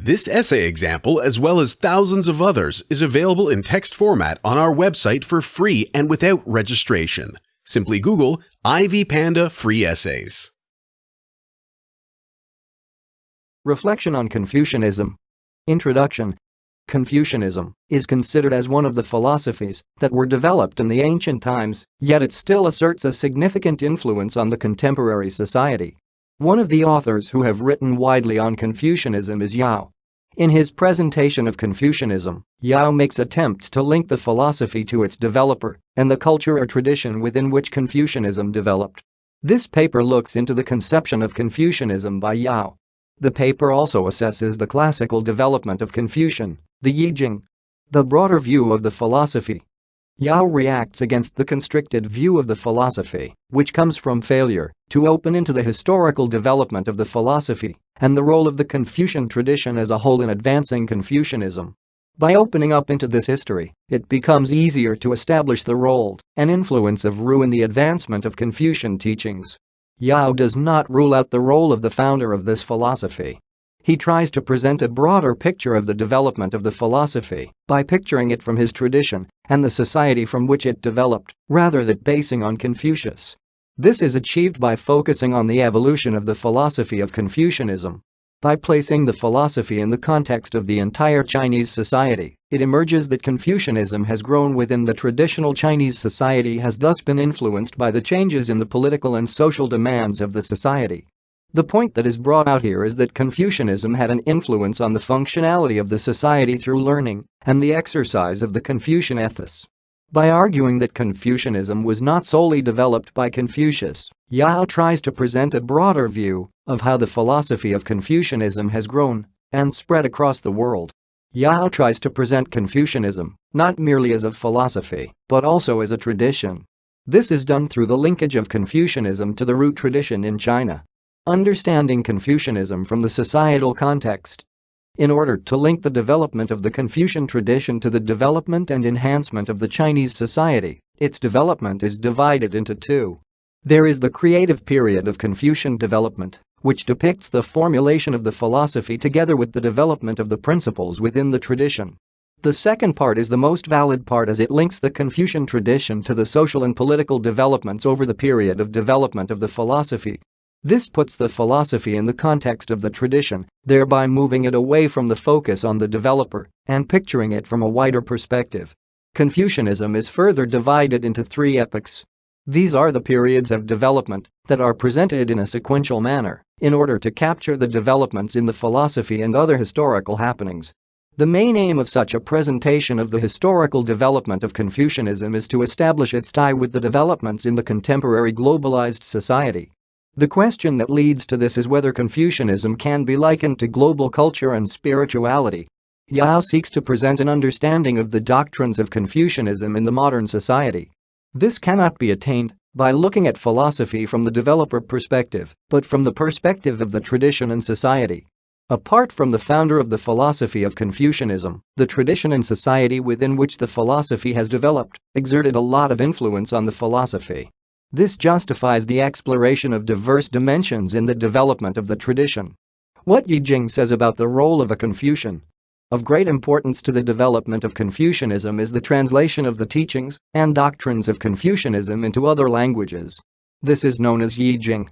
This essay example, as well as thousands of others, is available in text format on our website for free and without registration. Simply Google IvyPanda Free Essays. Reflection on Confucianism. Introduction. Confucianism is considered as one of the philosophies that were developed in the ancient times, yet it still asserts a significant influence on the contemporary society. One of the authors who have written widely on Confucianism is Yao. In his presentation of Confucianism, Yao makes attempts to link the philosophy to its developer and the culture or tradition within which Confucianism developed. This paper looks into the conception of Confucianism by Yao. The paper also assesses the classical development of Confucian, the Yijing, the broader view of the philosophy. Yao reacts against the constricted view of the philosophy, which comes from failure to open into the historical development of the philosophy and the role of the Confucian tradition as a whole in advancing Confucianism. By opening up into this history, it becomes easier to establish the role and influence of Ru in the advancement of Confucian teachings. Yao does not rule out the role of the founder of this philosophy. He tries to present a broader picture of the development of the philosophy by picturing it from his tradition and the society from which it developed, rather than basing on Confucius. This is achieved by focusing on the evolution of the philosophy of Confucianism. By placing the philosophy in the context of the entire Chinese society, it emerges that Confucianism has grown within the traditional Chinese society, has thus been influenced by the changes in the political and social demands of the society. The point that is brought out here is that Confucianism had an influence on the functionality of the society through learning and the exercise of the Confucian ethos. By arguing that Confucianism was not solely developed by Confucius, Yao tries to present a broader view of how the philosophy of Confucianism has grown and spread across the world. Yao tries to present Confucianism not merely as a philosophy, but also as a tradition. This is done through the linkage of Confucianism to the root tradition in China. Understanding Confucianism from the societal context. In order to link the development of the Confucian tradition to the development and enhancement of the Chinese society, its development is divided into two. There is the creative period of Confucian development, which depicts the formulation of the philosophy together with the development of the principles within the tradition. The second part is the most valid part as it links the Confucian tradition to the social and political developments over the period of development of the philosophy. This puts the philosophy in the context of the tradition, thereby moving it away from the focus on the developer and picturing it from a wider perspective. Confucianism is further divided into three epochs. These are the periods of development that are presented in a sequential manner in order to capture the developments in the philosophy and other historical happenings. The main aim of such a presentation of the historical development of Confucianism is to establish its tie with the developments in the contemporary globalized society. The question that leads to this is whether Confucianism can be likened to global culture and spirituality. Yao seeks to present an understanding of the doctrines of Confucianism in the modern society. This cannot be attained by looking at philosophy from the developer perspective, but from the perspective of the tradition and society. Apart from the founder of the philosophy of Confucianism, the tradition and society within which the philosophy has developed exerted a lot of influence on the philosophy. This justifies the exploration of diverse dimensions in the development of the tradition. What Yijing says about the role of a Confucian. Of great importance to the development of Confucianism is the translation of the teachings and doctrines of Confucianism into other languages. This is known as Yijing.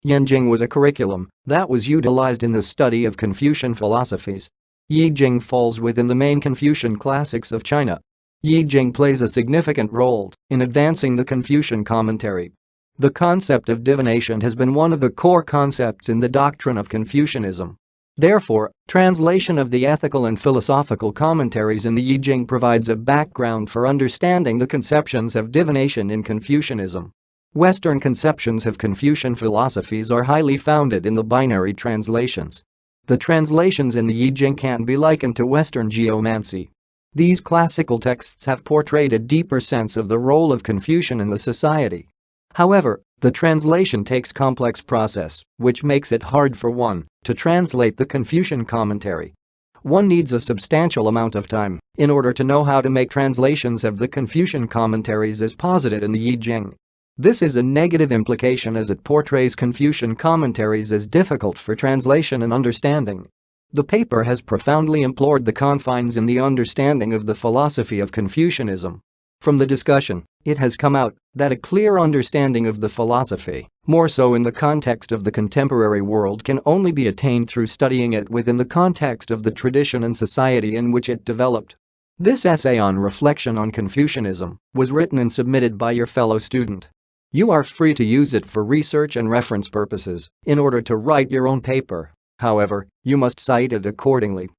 Yanjing was a curriculum that was utilized in the study of Confucian philosophies. Yijing falls within the main Confucian classics of China. Yijing plays a significant role in advancing the Confucian commentary. The concept of divination has been one of the core concepts in the doctrine of Confucianism. Therefore, translation of the ethical and philosophical commentaries in the Yijing provides a background for understanding the conceptions of divination in Confucianism. Western conceptions of Confucian philosophies are highly founded in the binary translations. The translations in the Yijing can be likened to Western geomancy. These classical texts have portrayed a deeper sense of the role of Confucian in the society. However, the translation takes complex process, which makes it hard for one to translate the Confucian commentary. One needs a substantial amount of time in order to know how to make translations of the Confucian commentaries as posited in the Yijing. This is a negative implication as it portrays Confucian commentaries as difficult for translation and understanding. The paper has profoundly implored the confines in the understanding of the philosophy of Confucianism. From the discussion, it has come out that a clear understanding of the philosophy, more so in the context of the contemporary world, can only be attained through studying it within the context of the tradition and society in which it developed. This essay on reflection on Confucianism was written and submitted by your fellow student. You are free to use it for research and reference purposes in order to write your own paper. However, you must cite it accordingly.